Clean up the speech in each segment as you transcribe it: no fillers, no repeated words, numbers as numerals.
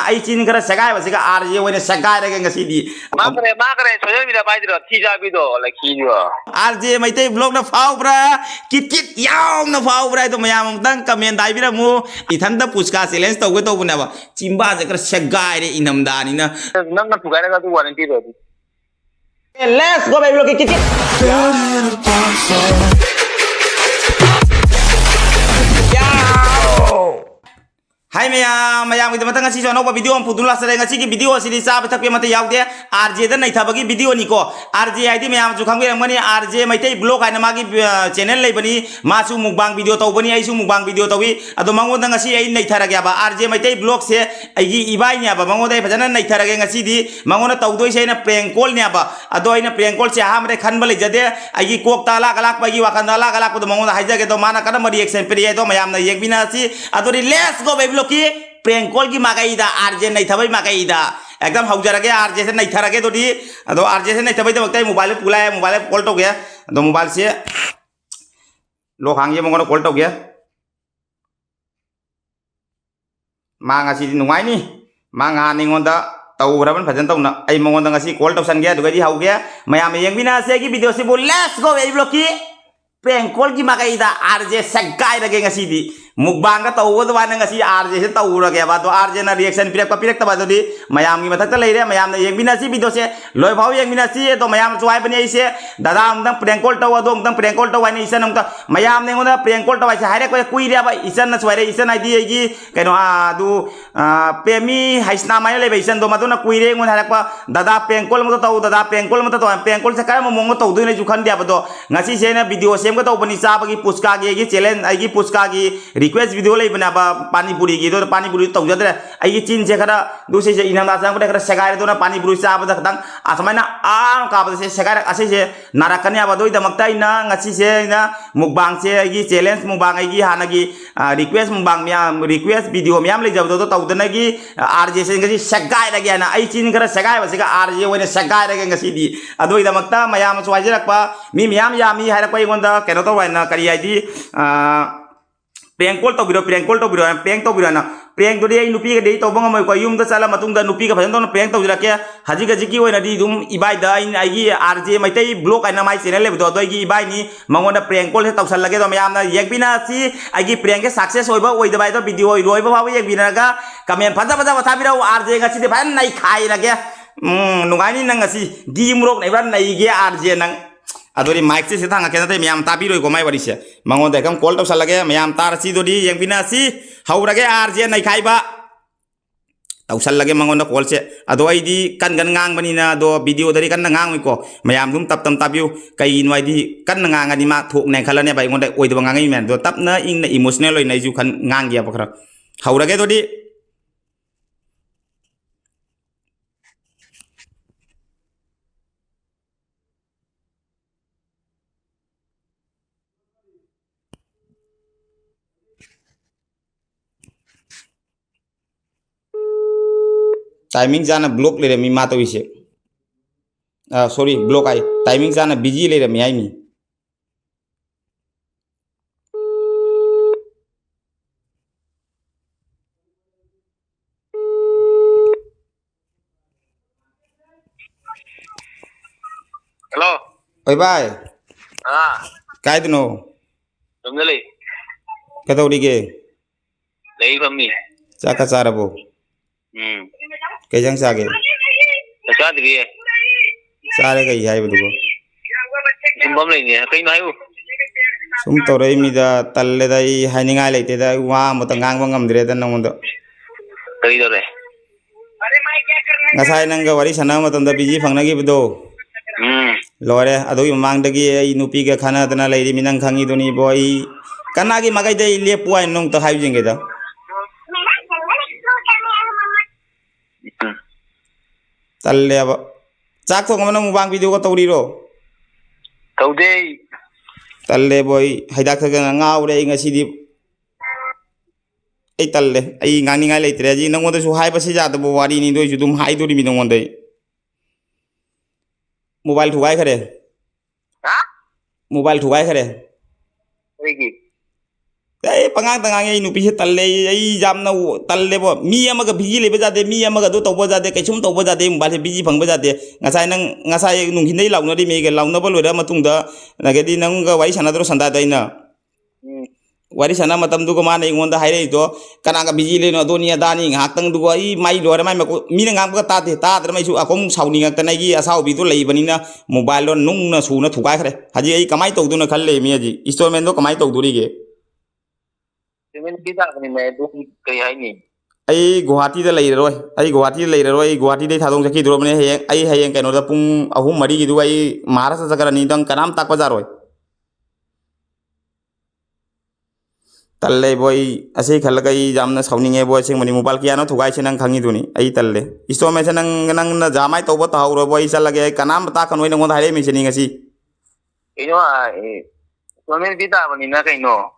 ai chin kara segai basiga RJ wena segai rage ngasi di makare social media pai diro thi ja bi do la khi jo RJ maitai blog na fau bra kit kit yaw na fau bra to mayam dang comment dai bira mu ithanda puska challenge to to buna ba chimba je kara segai re inam da ni na nang na pugai ga tu warranty do let's go baby look kit kit hai mayam gitu matang ngasi sono video om pudul lasare ngasi ki video sini sa betak pe mate yaw de RJ da nai thabagi video ni ko RJ ID mayam ju khangbe mani RJ maitai blog aina magi channel lei bani masu mukbang video to bani ai su mukbang video to wi ado mango da ngasi ai nai thara ba RJ maitai blog se ai gi ibai nya ba mango dai phajana nai thara ngasi di mango na tawdoi se na prank call nya ba ado aina prank call se ha mare khan ba lei jade ai gi kok ta la kalak ba gi wakan da la kalak ko mango da haija ge to mana kana ma reaction pe ai to mayam na yek bina si ado let's go baby की prank call की मागाई दा RJ नहीं था भाई मागाई दा एकदम how जरा के RJ से नहीं था रखे तो दी तो RJ से नहीं था भाई तो वक्त मोबाइल पुला है मोबाइल कॉल तो गया तो मोबाइल से लोग हांगे मंगों कॉल तो गया मांगा सी नुआई नी मांगा निंगों दा ताऊ बराबर फजन ताऊ ना आई मंगों दा सी कॉल तो सन गया तो गई हाउ गया मैं आम यंग भी ना से की वीडियो से बोल लेट्स गो वेरी ब्लॉक की prank call की मागाई दा RJ segai रखे ngasi di mukbang ka tawo do wana ngasi RJ se tawo ra ge ba to RJ na reaction pirak ta ba do di mayam gi mathak ta leire mayam na yeng bina si video se loi phau yeng bina si to mayam chuai bani ai se dada amdang prank call tawo do amdang prank call tawo ni isan amta mayam ne ngoda prank call tawo se haire ko kui ria ba isan na chuai re isan ai di gi kaino a du pemi haisna mai le be isan do ma do na kui re ngon harak pa dada prank call mo tawo dada prank call mo to prank call se ka mo mongo tawo do ne ju khan dia ba do ngasi se na video se ko tawo bani sa ba gi puska gi challenge ai gi puska gi request video lay bana ba pani puri gitu pani puri tau jadre ai chin se khara du se inang da sang khara segai do na pani puri sa ba da dang asmai na a ka ba se segai ase se narakani aba doi da makta ina ngasi se na mukbang se ai challenge mukbang ai hana gi request mukbang myam request video myam lay jab do tau da na gi RJ se ngasi segai da gi na ai chin khara segai ba se ga RJ wene segai da gi ngasi di adoi da makta mayam swai jirak pa mi myam ya mi harak pa ngonda keno to waina kari ai di prank call to biro prank to biro na prank do dei nupi ga dei to bang mai ko yum da sala matung da nupi ga phajan to prank to jira ke haji ga jiki oina di dum ibai da in ai gi RJ mai tai blog aina mai channel le do do gi ibai ni mangon da prank call se tawsal lage to mayam na yek bina si ai gi prank ke success oi ba oi da bai to video oi roi ba ba yek bina ga comment phaja tha bira RJ ga si de phan nai khai lage nungai ni nang si gi murok nai ban nai ge RJ nang adori mic se thanga kena te myam tabi roi ko mai bari se mangon da kam call to salage myam tar si dodi yang bina si haura ge RJ nai khai ba tau sal lage mangon da call se ado ai di kan ngang bani na do video dari kan ngang ko mayam dum tap tam tabiu kai in wai di kan ngang ani ma thuk ne khala ne bai ngon da oi do ngang ai men do tap na ing na emotional loi nai ju kan ngang ya bakra haura ge dodi timing jana block le mi ma to ise sorry block ai timing jana busy le mi ai mi hello oi bye kai dino dum le ka to dige lei fammi cha ka sarabo kai jang sa ge cha de ye sare kai hai bu ko sum bam le ni kai mai u sum to rei mi da talle dai hai ni ngai leite da wa mo ta ngang ngam dire da nang do kai do re ngasai nang ga wari sana ma tam da biji phangna gi bu do lore ado gi mang da gi ai nupi ga khana da na leiri minang khangi do ni boy kana gi magai dai le puai nong to hai jing ge da talle ba chak thong mana mubang video ko tawri ro tawde talle boy haidak tha ga ngau re ngasi di ai talle ai ngani ngai leitre ji nang mo su hai ba si ja da bo wari ni doi ju dum hai do ri mi nang dai mobile thugai khare ha mobile thugai khare oi gi pangang tangang ai nupi talle ai jamna talle bo mi amaga biji lebe jade mi amaga do tobo jade kaisum tobo jade mobile biji phangba jade ngasai nunghin dei launa di mege launa bo loira matungda nagedi nang ga wai sanadro sanda daina wari sana matam du ko mana ingonda haire to kana ga biji le no doni adani ngaktang du ai mai lore mai mi nang ga ta te ta dra mai su akom sauni ngak tanai gi asau bi to lei banina mobile lo nung na su na thukai khare haji ai kamai to du na khalle mi haji installment do kamai to du ri ge Semen kita ni me do kaya ini. ai guwahati da lei roi ai guwahati dei thadong sakhi dro mane he ai hayeng kaino da pung ahum mari gi du ai maharashtra sagarani dang kanam tak bazar roi talle boy ase khalaga ai jamna sauninge boy sing mani mobile kiano thugai chenang khangi duni ai talle isto me nang na jamai to bo ta hawro boy salage kanam ta kanoi nang haire mi cheni ngasi Ino semen kita ni na kay no.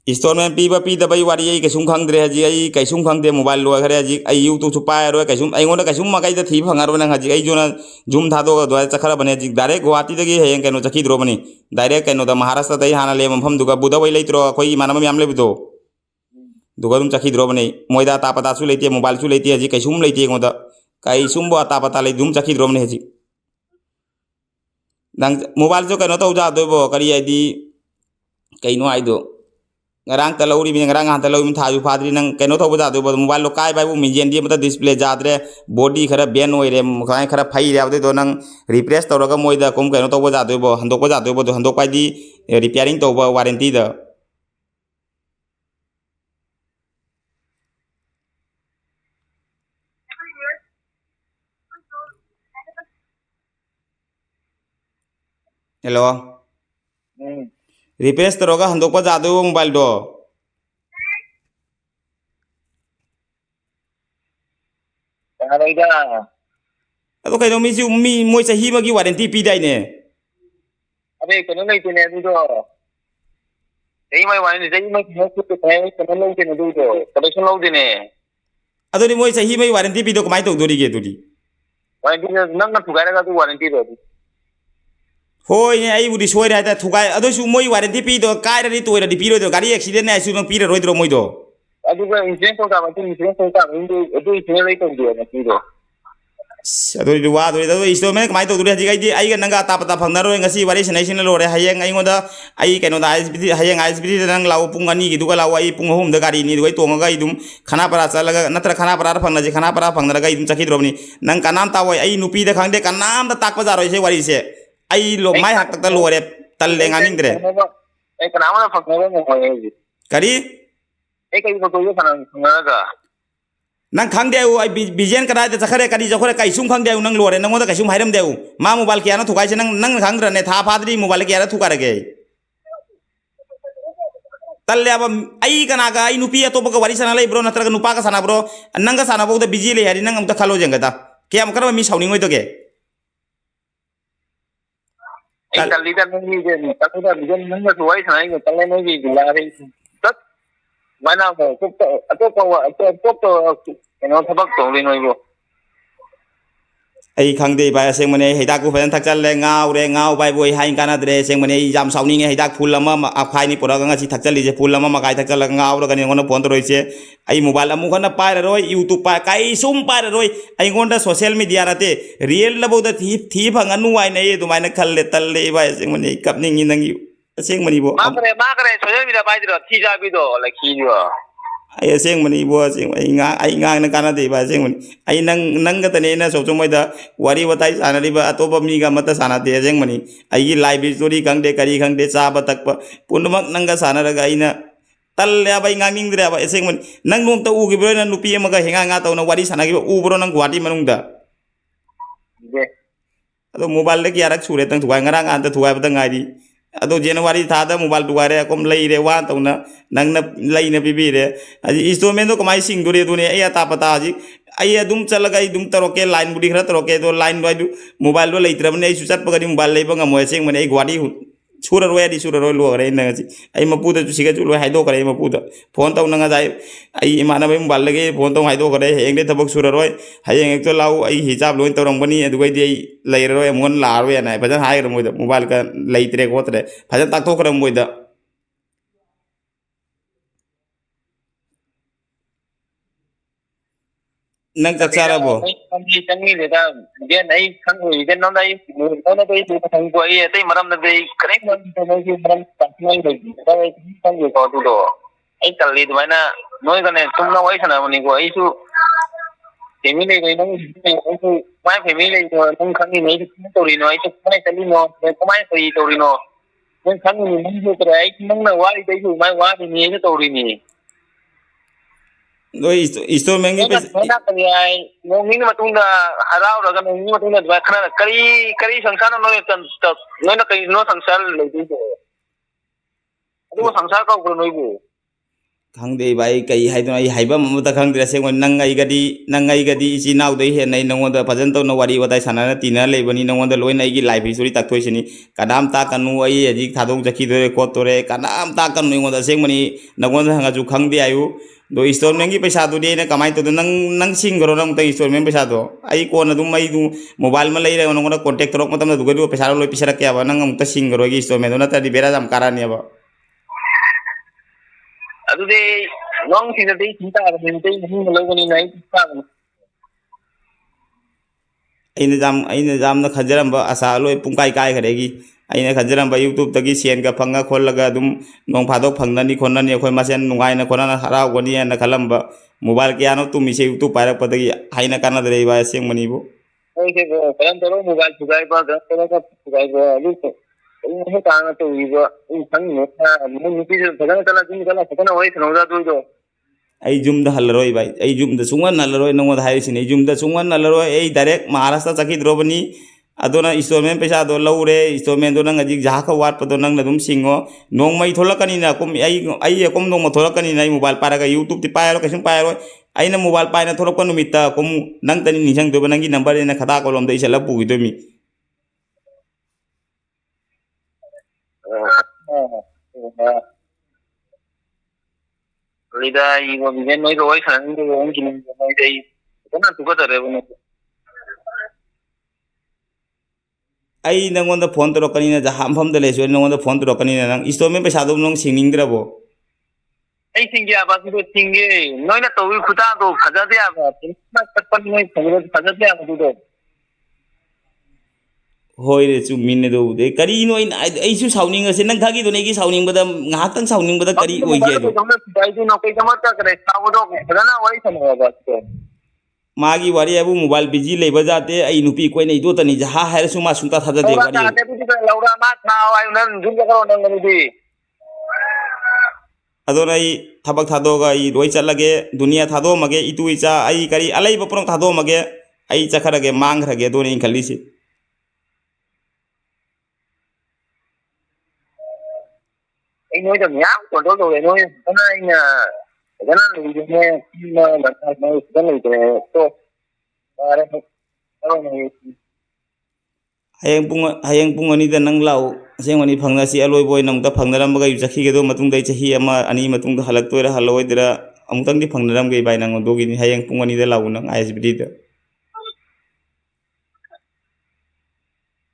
installment piba pi da bai wari ai kaisum khangdre haji ai kaisum khangde mobile lo khare haji ai youtube chu pai ro kaisum ai ngon kaisum ma kai da thi phangaro nang haji ai jona jum tha do do chakhara bane haji direct guwahati da gi heyeng kaino chakhi dro bani direct kaino da maharashtra dai hana le mpham duga buda bai leitro khoi manama yam le budo duga dum chakhi dro bani moida ta pata chu leite mobile chu leite haji kaisum leite ngoda kaisum bo ta pata le dum chakhi dro bani haji nang mobile jo kaino to ja do bo kari ai di kaino ai do ngarang talauri mi ngarang han talauri mi thaju phadri nang keno thoba jadu bo mobile lo kai bai bu mi jen di mata display jadre body khara ben oi re khai khara phai re abde do nang refresh tawraga moida kom keno thoba jadu bo handok ba jadu bo do handok pai di repairing to ba warranty da hello refresh tawraga handok ba jadu mobile do Ada ida. ado kaino mi moi sahi ma gi warranty pi dai ne Abe kano nai tene du do. Ei mai wani sei mai kino ku te kai kano nai tene du do. Collection lo dine. ado ni moi sahi mai warranty pi do kamai to dori ge dori Wani nang na thugara ga du warranty do. hoi ne ai budi soi ra ta thugai ado su moi warranty pi do kai ra ni to ra di pi ro do gari accident na su no pi ra roi dro moi do Aduga insurance ko ka ba insurance ko ka indu edu insurance lai to do na ti do. ado ri wa do isto me kamai to dori haji gai di ai ga nanga ta pata phangna ro ngasi wari sinai sin lo re hayeng ai ngoda ai kaino da ISBD hayeng ISBD nang law pung ani gi du ga law ai pung hum da gari ni doi to nga ga idum khana para chalaga natra khana para phangna ji khana para phangna ga idum chakhi drobni nang kanam ta wai ai nupi da khangde kanam da tak pa jaro se wari se ai lo mai hak tak ta lo re tal le nganing dre Ei kana ma fa ko mo ko ei. kari Ei kai ko to yo kana ga. nang khang deu ai bijen kada de chakhare kadi jokhore kai sum khang deu nang lore nang oda kai sum hairam deu ma mobile kiana thukai se nang khang dra ne tha phadri mobile kiana thukare ge talle aba ai kana ga ai nupi to baga wari sana lai bro natra nupa ka sana bro nang ga sana bo da biji le hari nang am ta khalo jenga ta kiam kara mi sauni ngoi to ge Ei kalli da ni je ni kalli da bijan nang ga suai sanai ko kalli no gi gula re. Tat mana ko to keno thabak to le noi bo. ai khang de ba seng mane hedak ku phan thak chal le ngau bai boi hai kana dre seng mane jam sauni nge hedak phul lama a phai ni pora ga si thak chali je phul lama ma kai thak chal ngau ro ga ni ngono phone to roi che ai mobile amu khana pai roi youtube pa kai sum pai roi ai ngonda social media rate real la boda thi phanganu ai nei du mai na khal le tal le ba seng mane kap ni ngi nang seng mani bo Ma kare social media pai dro thi ja bi do la khi do. ai seng mani bo seng ai nga na kana de ba seng mani ai nang ga tane na so so mai da wari watai sana ri ba atopa mi ga mata sana de seng mani ai gi live story kang de kari kang de sa ba tak pa punmak nang ga sana ra ga ina tal ya ba ngang ning dre ba seng mani nang nom ta u gi bro na nupi ma ga henga nga ta na wari sana gi u bro nang gwati manung da Je. ado mobile le ki arak sure tang thuai ngarang an ta thuai ba ta ngai di ado January tha da mobile tuare kom lei re wa ta na nang na lei na bibi re aji instrument do kamai sing dure dune ai ta pata aji ai adum chalaga ai dum taroke line budi khara taroke do line do mobile do lei trabne ai susat pagadi mobile lei banga mo sing mane ai gwadi sura roya di sura roy lo re na ji ai mapu da siga chu lo hai do kare mapu da phone ta na ga ai imana bai mobile lege phone ta hai do kare heng de thabak sura roy hayeng ek to lau ai hijab loin torong bani adu gai di lei roy mon la roy na bajan hai ro mo da mobile ka lei tre ko tre bajan tak to kare mo da nang chak charabo Kami changi leda gen ai khangui gen no dai no dai tu khang ko ai tai maram na dai kare mon ta no ki maram ta nai dai dai khangui ko tu do ai kalli du na noi ga ne tum na wai sana mani ko ai su family dai nang ai su mai family ko nang khangi nei tu ri no ai su mai tali no ko mai sai tu ri no nang khangi nang ju kare ai nang na wai dai su mai wa ni ni tu ri ni doi installment gi pesa Mana kali ay ngomong matunda haraw raga ngomong matunda ba kana kari sangsara no no na kay no sangsar lagi ko. Ado sangsar ka ko no ibu. khangde bai kai haidona ai haiba mamata khangdira sengwa nangai gadi ichi naw dei he nai nongoda bhajan to no wari wadai sanana tina lebani nongoda loi nai gi live history taktoi sini kadam ta kanu ai aji thadong jaki dore ko tore kadam ta kanu ngonda sengmani nongoda hanga ju khangde ayu do installment gi paisa du de na kamai to nang singro nang ta installment paisa do ai ko na dum mai du mobile ma lai re nongoda contact rok matam na du gadi paisa loi pisara kya ba nang am ta singro gi installment do na ta di bera jam karani ba Ado de long sina de cinta ka de ni lo ni nai ta. aina jam na khajaramba asa loi pungkai kai kharegi aina khajaramba youtube tagi sen ga phanga khollaga dum nong phadok phangnani khonnani akhoi masen nungai na khona harau goni na khalamba mobile kya no tumi se youtube parak padagi aina kana dre ba seng mani bo Ai ke kalam to mobile chugai ba ga ka chugai ba lu ko. Ini ta na to iba in sang no ta ni ti jo daga tala jin kala sakana wai thano da do do. ai jumda halaroi bai ai jumda sungan halaroi nong da hai sini jumda sungan halaroi ai direct maharashtra chaki drobani adona installment pesa do laure installment do nang ajik jaha ka wat pado nang nadum singo nong mai tholakani na kum ai kom nong tholakani na mobile paraga youtube ti pairo kasum pairo aina mobile paina tholakon mita kum nang tani nisang do banangi number ina khata kolom da isala pugi do mi Lida iba bigen noi ko wai san ni ko ngin noi dai kana tu ka tare bu. ai nangonda phone to rokani na jaha ampham da leso nangonda phone to rokani na nang installment pesa do nong singning drabo Ai singe aba tu singe noi na to wi khuta do khaja de aba tinna takpan noi khaja de aba tu do. hoi re chu min do de kari no ai su sauning ase nang thagi do ne gi sauning bada ngahak tang sauning bada kari oi ge do Dai du no kai kamata kare sa wo do kana wai san aba tu. magi wari abu mobile busy leba jate ai nupi koi nei do tani jaha hair su ma sunta thada de Laura wari ta te tu Laura ma tha ai nan jun ka ro nan ni di. adon ai thabak thado ga ai roi chalage dunia thado mage itu icha ai kari alai bapron thado mage ai chakharage mang rage do nei khali si Ai noi da nya ko do do noi kana ina kana ni de ne na da ta noi kana ni de to are aro ni hayang pung ani da nang lau seng ani phangna si aloi boy nang da phangnaram ga yu chakhi ge do matung dai chahi ama ani matung da halak toira haloi dira amutang di phangnaram ge bai nang do gi ni hayang pung ani da lau nang isbd da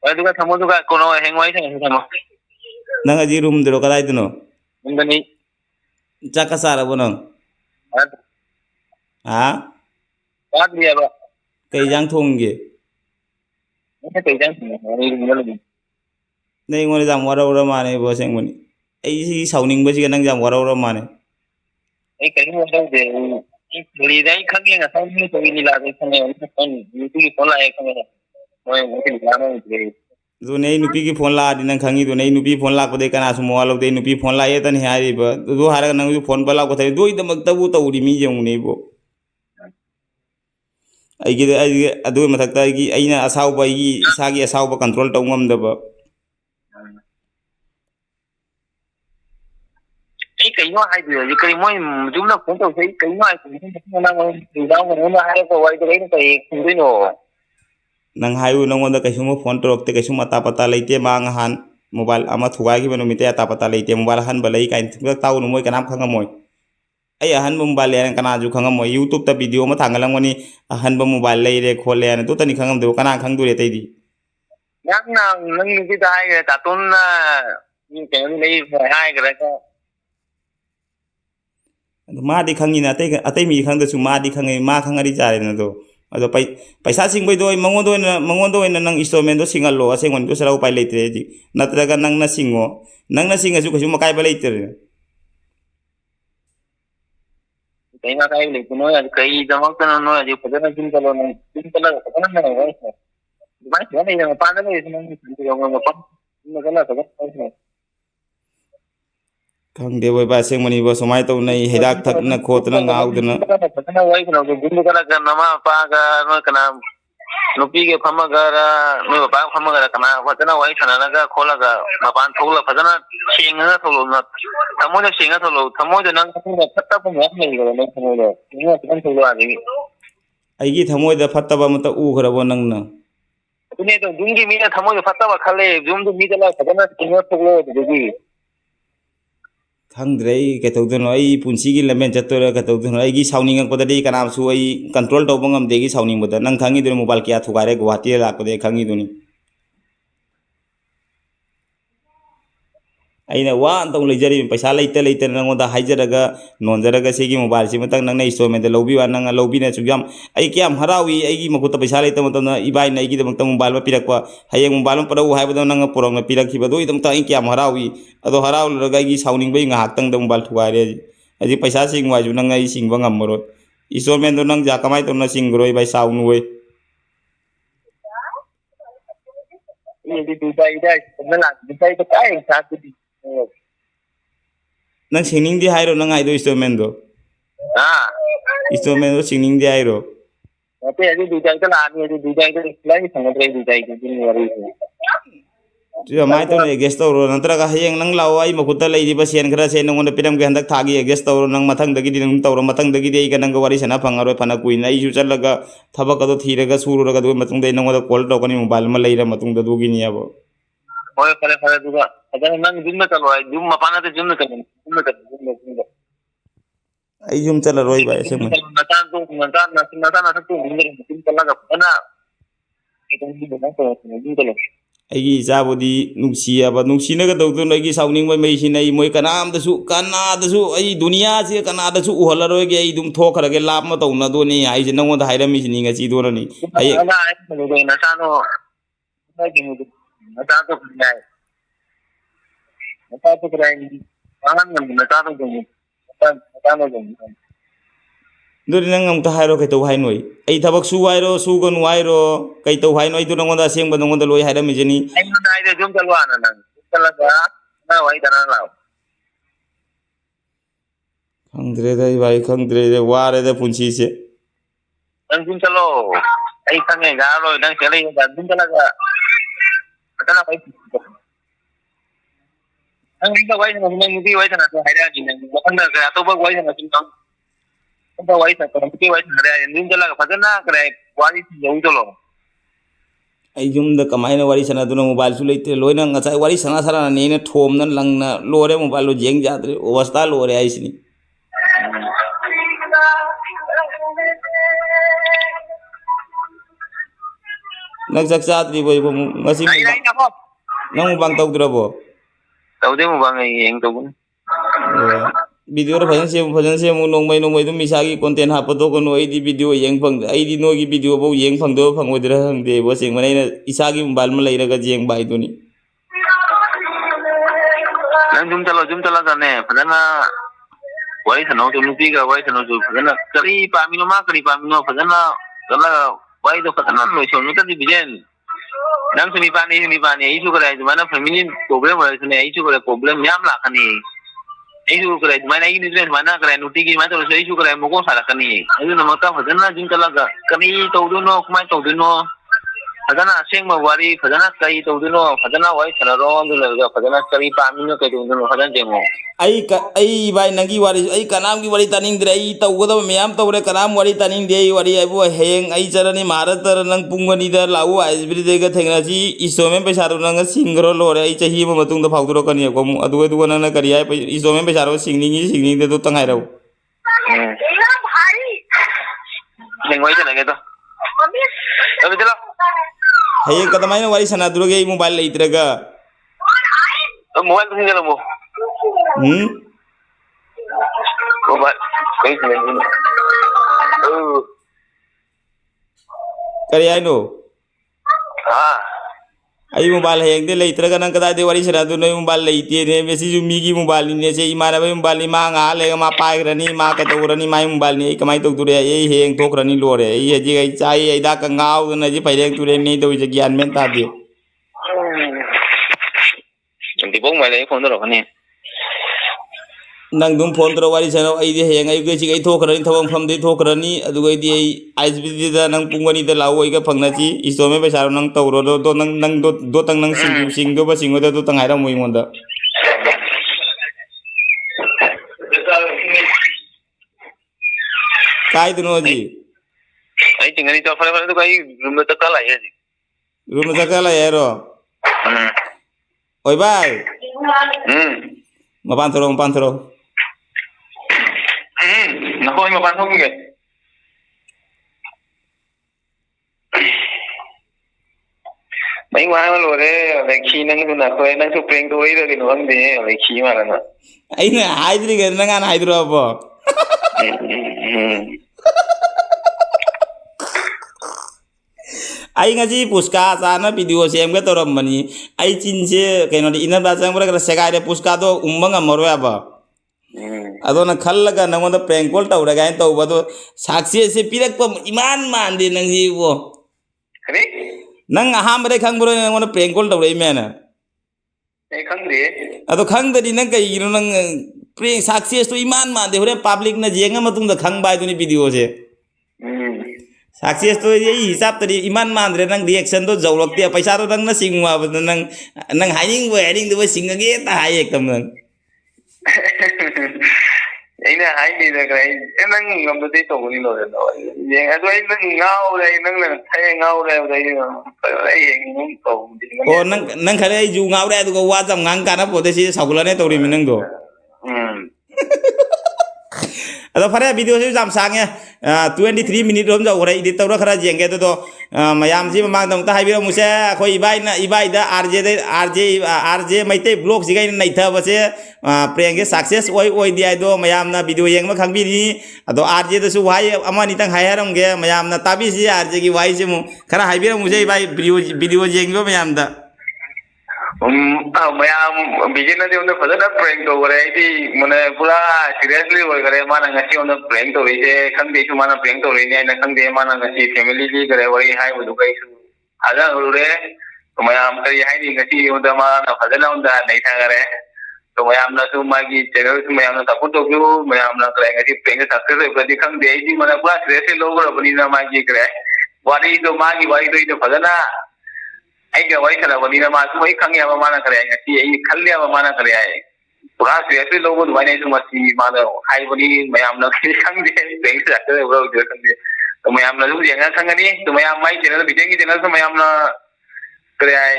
ai du ka thamo du ka kono heng wai sang thamo. nang aji room dro kalai duno Ndani chaka sara bo nang ha baat dia ba. kai jang thong ge Ini kai jang ni ni. nei ngone jam wara wara mane bo seng mani ai si sauning ba si nang jam wara wara mane Ai kai mo do de. Li dai khang yang sa ni to ni la dai khang ni kan ni ti ko la ai khang ni. Moi mo ti la no ni. do nei nupi ki phone la di nang khangi do nei nupi phone la ko de kana su mo lo de nupi phone la ye tan hai ba do har nang ju phone bala ko thai do i damak tabu tawri mi jeng nei bo ai gi adu mathak ta gi aina asau ba gi sagi asau ba control taw ngam da ba Ai kai no hai de kai moi jum na ko to sai kai no ai ko ni na mo ti da mo na hai ko wai de kai ku de no. nang hayu nang wanda kai sumo phone to rokte kai suma ta pata leite mang han mobile ama thugai gi banu mite ta pata leite mobile han balai kai thuk taw no moi kanam khanga moi ai han mobile yan kana ju khanga moi youtube ta video ma thangalang mani han ba mobile lai re khole an to tani khangam de kana khang du re tai di Nang nang ni ti dai ta tun na ni kai ni hai ka ka. मादी खंगी ना अतई मी खंगदसु मादी खंगे मा खंगरी चारे न दो अदो पैसा सिंगबैदो मंगोदो नंग instalment दो सिंगलो असेंगन दो सरा उपाय लेते जी नत्रगा नंगना सिंगो नंगना सिंगसु कछु मकाय बलेते कहीं ना कहीं लेकिन नो यार कई जमा करना नो यार फजना जिम चला फजना नहीं है मैं क्या नहीं पागल है इसमें मैं चला खंगदे बोय बासे मनी बो समाय तो नहीं हिदाक थकना खोतना गाउदना फजना वही ना जिम चला कर नमा पागा नो कना नुपी के फमगर नो बाग फमगर कना फजना वही थनागा खोलागा मपान थोला फजना सेंगा थोलो न थमोज सेंगा थोलो थमोज नंग फत्ता को मैं नहीं करो मैं थमोज ये फजन थोलो आ गई अईगी थमोयदा फत्तबा मत उखरबो नंगना तूने तो जुंगी मीना थमोज फत्ता खले जुम तो मीदला फजना सेंगा थोलो दुगी खंगद्रे कतौदनो आई पुंसीगी लमेन चतोरा कतौदनो आईगी साउनिंगपददी कनामसु आई कंट्रोल तौबो ngamदेगी साउनिंगबदा नंग खंगी मोबाइल क्या थुगारे गुवाहाटी लाकदे खंगी दुनी अना वान तौ लेजरी पैसा लेते नंगोदा हाइजरगा नोंजरगा सेगी मोबाइल से मतंग नंगना इंस्टॉलमेंट लौबीवा नंग लौबीना सुयाम आई क्याम हरावी आईगी मकुत पैसा लेते मतंग इबाई नाईगी दमत मोबाइल पिरक्वा हयेंग मोबाइल परौ हाइबदो नंग पुरंग पिरखिबदो इदमत आई क्याम हरावी अदो हरावलरगा आईगी साउनिंग बै ngahakतंग मोबाइल थुगारे अजी पैसा सिंगवाजु नंग आई सिंगबा ngamरो इंस्टॉलमेंट दो नंग जा कमाई तो न सिंगरोय बाई साउनुवे ये भी दुबई दा ना दुबई तो काय साथ नंग सिंगिंग दि हाइरो नंग आइदो इंस्टॉलमेंट दो इंस्टॉलमेंट दो सिंगिंग दि हाइरो अते अजी दुबई तो आदमी अजी दुबई तो इस्लामी संगत रे दुबई की दिन वाली जो माय तो ने गेस्ट तौरो नंतरगा हयेंग नंग लाओ आई मकुता लेरिबा सेन खरा से नंगोन पिरम के हंदक थागी गेस्ट तौरो नंग मथंग दगी दिन तौरो मथंग दगी दे नंग वारी सना फंगारो फना कुइन आई जु चलगा थबक दो थीरगा सुरुरगा दो मतुंग दे नंगोदा कॉल तौकनी मोबाइल म लेरा मतुंग दो दुगी नियाबो ओए फले दुगा अगर नंग जिम में चलो आई जिम मपाना ते जिम में चलो आई जुम चल रोई बाय से नता तो जिम चला का पना एकदम जिम ना तो जिम चलो अगी इचाबुदी नुसियाबा नुसिनगा दौदुन अगी साउनिंग बै मैसिन आई मोय कनादसु आई दुनिया से कनादसु उहलरोगे आई दुम थोखरगे लाप म तौना दोनी आई जे नंगोदा हाइरमी सिनी ngasi दोरनी आई नसानो नता तो काय नता तो काय नता तो दुरी नंग हम हाइरो कई तौ हाइनोय आई थबक सु हाइरो सु गनु हाइरो कई तौ हाइनोय दु नंगोदा सेंग नंगोदा लोय हाइरमी जनी आई मन आई जुम चलवा ना चलगा ना वही दना लाओ खंगद्रे दई भाई खंगद्रे दे वारे दे पुंसी से नंग जुम चलो आई संगे गारो नंग चले जुम चलगा पता भाई नंग इनका वही ना मुझे वही ना तो हाइरा जी नंग मतलब का तो वही ना तुम तो वही था तो मुझे वही ना जुम चलगा फजना करे वाली यही चलो आई जुम द कमाइना वारी सना दुना मोबाइल सु लेते लोइना ngasa वारी सना सरा ने थोमना लंगना लोरे मोबाइल लो जेंग जादरे अवस्था लोरे आइसनी नग सक्सात्री बोय ngasi nang bang tau drabo tau de mo bang yeng tau video ro phajन से मु नोंमै दु मिसागी कंटेंट हापतो कनो आइदी वीडियो यeng phang आइदी नोगी वीडियो बो yeng phang दो phangोदरा हंगदे बो सेंग मनै इसागी मोबाइल म लैरगा जेंग बाइ दुनी नंग जुम चला करने फजना वही थनो तो नुपी का वही थनो जो फजना करी पामिनो फजना चला वही तो फजना लो सो नुता दी बिजन नंग सुनी पानी इशू करे माना फैमिली प्रॉब्लम है सुने इशू करे प्रॉब्लम याम लाखनी इशू करे माना ई निद्रे माना करे नुटी की माना तो इशू करे मको सारा कनी अजु नमका फजना जिन चला कनी तो दुनो कुमाय तो दुनो फजना सेंग वारी फजना कई तो दुनो फजना वही थरो दुनो फजना करी पामिनो कई दुनो फजना जेमो आई भाई नंगी वारी आई कनाम की वारी तानिंग दे आई तौगदा मैम तौरे कनाम वारी तानिंग दे वारी आइबो हेंग आई चरनी भारत नंग पुंगनी द लाउ आइसब्री देगा थेंगनाजी इसोमे पैसारो नंग सिंगरो लोरे आई चही म मतुंग द फाउदरो कनी को अदुगो नंग करी आई इसोमे पैसारो सिंगिंग दे तो तंगाइरो भाई लेंग वही चलेंगे तो अबे चलो हेंग कदमाइन वारी सना दुरगे मोबाइल लेइत्रगा मोबाइल तो चलो Mobile cái gì kari aino ah ai mobile hayang de leitraga nang kada de wari sara du noi mobile leite ne mesi ju migi mobile ni se imana ba mobile ma nga le ma pai rani ma ka to rani mai mobile ni kamai to dure ei heng thok rani lore ei ji ai chai ai da ka ngau na ji pai reng ture ni do ji gyan men ta de thì bố mày lấy phone đó rồi nè nang dum phone tro wari sara ai de heng ai ge ji ai thok rani thawang pham de thok rani adu ai di ai bi da nang pungani de lawo ai ga phangna ji isto me paisa nang to ro do nang do tang nang sing do ba sing da do tang ai ra moi mon da kai tu no ji ấy chừng này cho phải phải cái room nó tất cả lại gì room sa kala ero oi bai mapan thoro nó thôi mà bạn không kìa mấy qua mà rồi đấy về khi năng tụi nào coi năng chụp hình tôi rồi cái nó ăn đi về khi mà là nó ai na haidri ga nang an haidro abo ai ngaji puska sana video sem ga toram mani ai chin se kaino di ina ba sang bra segai de puska do umbang amaro aba adona khallaga nangonda prank call tawra ga to bado saksi se pirak pa iman man de nang ji bo cái nang aham re khang bro nangonda prank call tawra imena này không đi ado khang da di nang kai gino nang prank saksi to iman man de hore public na jenga matung da khang bai duni video se success to ye hisap tadi iman mandre nang reaction to jawlok tia paisa to nang na singwa nang nang hiding do singa ge ta hai ek tam nang ấy là hai đi rồi cái em đang ngầm được tí tủ đi rồi rồi vậy à tôi nó ngao đây nó là thay ngao đây đây phải lấy hiện những tủ o nang khare ju ngau da to wa jam ngang kana pote si sagula ne to ri minang do ado phare video se jam sang ya 23 minute rom ja ore edit tawra khara jenge to mayam ji mang dong ta hai biro muse khoi ibai da rj maite blog ji gai nai tha ba se prank ge success oi di ai do mayam na video yeng ma khang bi ni ado rj da su wai ama ni tang hai haram ge mayam na tabi si rj gi wai se mu khara hai biro muse ibai video jeng go mayam da mày bây giờ nó đi nó phải rất prank đồ rồi thì mình pura seriously rồi cái mà nó chỉ nó prank đồ rồi không đi chung mà nó prank đồ rồi này nó không đi mà nó chỉ family đi cái rồi hai một cái sự ada rồi mày cái hai đi cái gì nó mà nó phải rất là nó này thằng cái mày nó tu mà cái channel mày nó tập trung đâu mày nó cái gì prank cái success rồi cái không đi thì mình pura seriously लोग rồi bên nó mà cái cái wari itu magi wari itu phải rất là ai cái vậy là vấn đề mà chúng ấy khăng nhà mà mana cái này thì ai khăn nhà mà mana cái này bữa giờ thì lâu rồi này chúng mà thì mà đâu hai vấn đề mày làm nó cái khăng đi đấy là cái đâu được khăng đi tụi mày làm nó lúc gì ngang khăng đi tụi mày làm mấy chuyện nó bị cái chuyện nó tụi mày làm nó cái này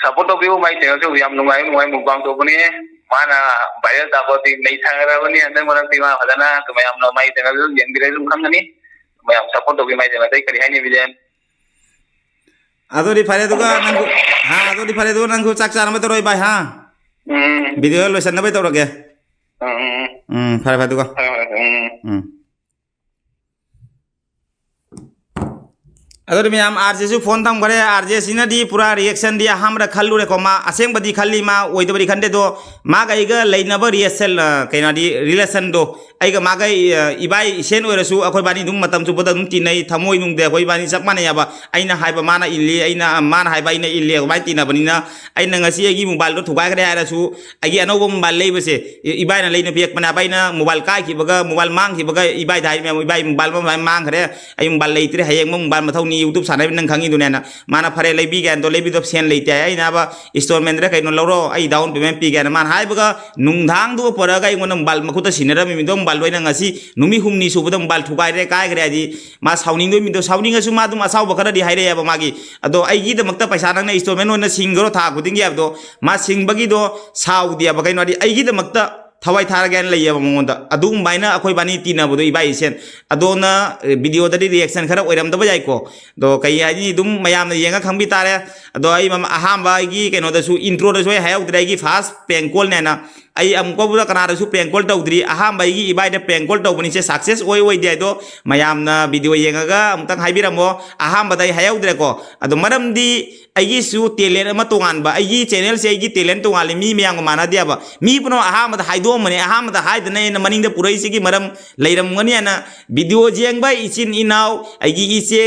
support to view mấy chuyện nó tụi mày làm nung một vòng tụi này mana bayar dapat di nei thangara bani anda mana tima hadana tụi mày làm nó mấy chuyện nó yang dire lúc khăng đi tụi mày làm support to view mấy chuyện nó thấy cái này như vậy ado di phare to ga nang ha ado di phare to nang chak char ma to roi bai ha video lo san na bai to ge phare phare to ga अगर मैं हम RJ से phone तम करे RJ सिना दी पूरा reaction दिया हमरा खल्लु रे को मा असेंग बदी खल्ली मा ओइ दबरी खंडे दो मा गाई ग लेनब रिएक्शन कैना दी रिलेशन दो आई ग मा गाई इबाई सेन ओरसु अखोय बानी दुम मतम चु बद दुम तिनै थमोय नुंग दे अखोय बानी चक माने याबा आइना हाइबा माना इल्ली आइना माना हाइबा आइना इल्ली बाय तिना बनिना आइना ngasi agi मोबाइल दो थुगाय गरे आरसु agi अनोबो मोबाइल लेबसे इबाइना लेना पेक पना बाइना मोबाइल काय की बगा मोबाइल मांग की बगा इबाई धाइ मे इबाई मोबाइल मांग खरे आई मोबाइल लेत्रे हयेंग मोबाइल मथौनी YouTube सानाय नंग खांगी दुनेना माना फरे लेबी गैन तो लेबी दो सेन लेते आई ना बा इंस्टॉलमेंट रे कइनो लौरो आई डाउन पेमेंट पी गैन मान हाय बगा नुंगधांग दो परगा आई मोन बाल मखुता सिनेरा मी दो बाल लोइना ngasi नुमी हुमनी सुबदम बाल थुगाय रे काय गरे आदि मा साउनिंग दो मी दो साउनिंग असु मा दुम असाव बखरा दि हाय रे या मागी अदो आई गी द मक्ता पैसा नंग इंस्टॉलमेंट ओना सिंगरो था गुदिंग या दो मा सिंगबगी दो साउ दिया बगैनो आदि आई गी द मक्ता थवाई थार गैन लैया मंगोंदा अदुम बाइना अखोय बानी तीना बदो इबाई सेन अदोना वीडियो दि रिएक्शन खरा ओइरम दबा जायको दो कई हाजी दुम मयाम ने येंगा खंबी तारे अदो आई मम अहाम बागी केनो दसु इंट्रो दसु हायाउ दराई की फास्ट पेंग कॉल नेना ai amko bu kana su prank call tawdri aham bai gi ibai da prank call tawbani se success oi de do mayam na video yengaga amtang haibiramo aham badai hayaudre ko ado maram di ai su talent ama tongan ba ai channel se ai talent tongan mi miyang mana dia ba mi puno aham da haido mane aham da haid na maning da purai se gi maram leiram ngani ana video jeng bai isin inau ai ise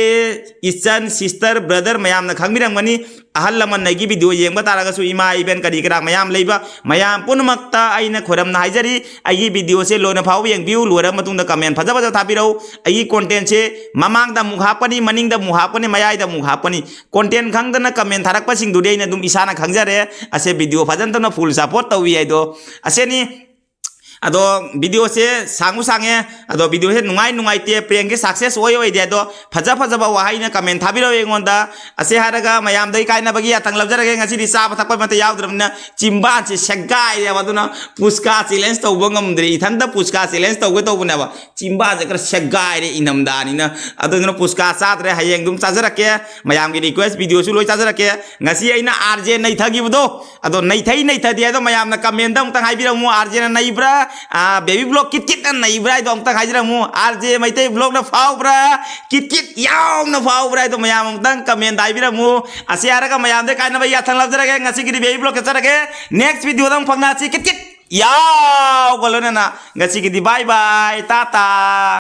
isan sister brother mayam na khangbiram ngani ahal laman nagi video yengba taraga su ima iben kadi krak mayam leiba mayam punumakta aina khoram na haijari ai video se lona phau yeng view lora matung da comment faja faja thapirau ai content se mamang da mukha pani maning da mukha pani mayai da mukha pani content khang da na comment tharak pa sing du dei na dum isana khangjare ase video fajan ta na full support tawi ai do ase ni ado video se sangu sange ado video se nungai te prank ke success oi de do faja ba wahai na comment thabiro engonda ase haraga mayam dai kaina bagi atang labjarage ngasi di sa pathak pa mate yaudramna chimba che segai ya baduna puska challenge to bongam dri ithanda puska challenge to go to buna ba chimba je kar segai re inam da ni na ado no puska satre hayeng dum chajara mayam gi request video su loi chajara ngasi aina rj nai thagi budo ado nai thadi ado mayam na comment dam tang haibira mu rj na nai bra baby vlog kit na nai bra do tang haijra mu rj maite vlog na fau bra kit yaw na fau bra do mayam tang comment dai bira mu asiara ka mayam de kaina bai athang labjara ge ngasi gi baby vlog chara ge next video dam phangna chi kit yaw golona na ngasi gi bye bye tata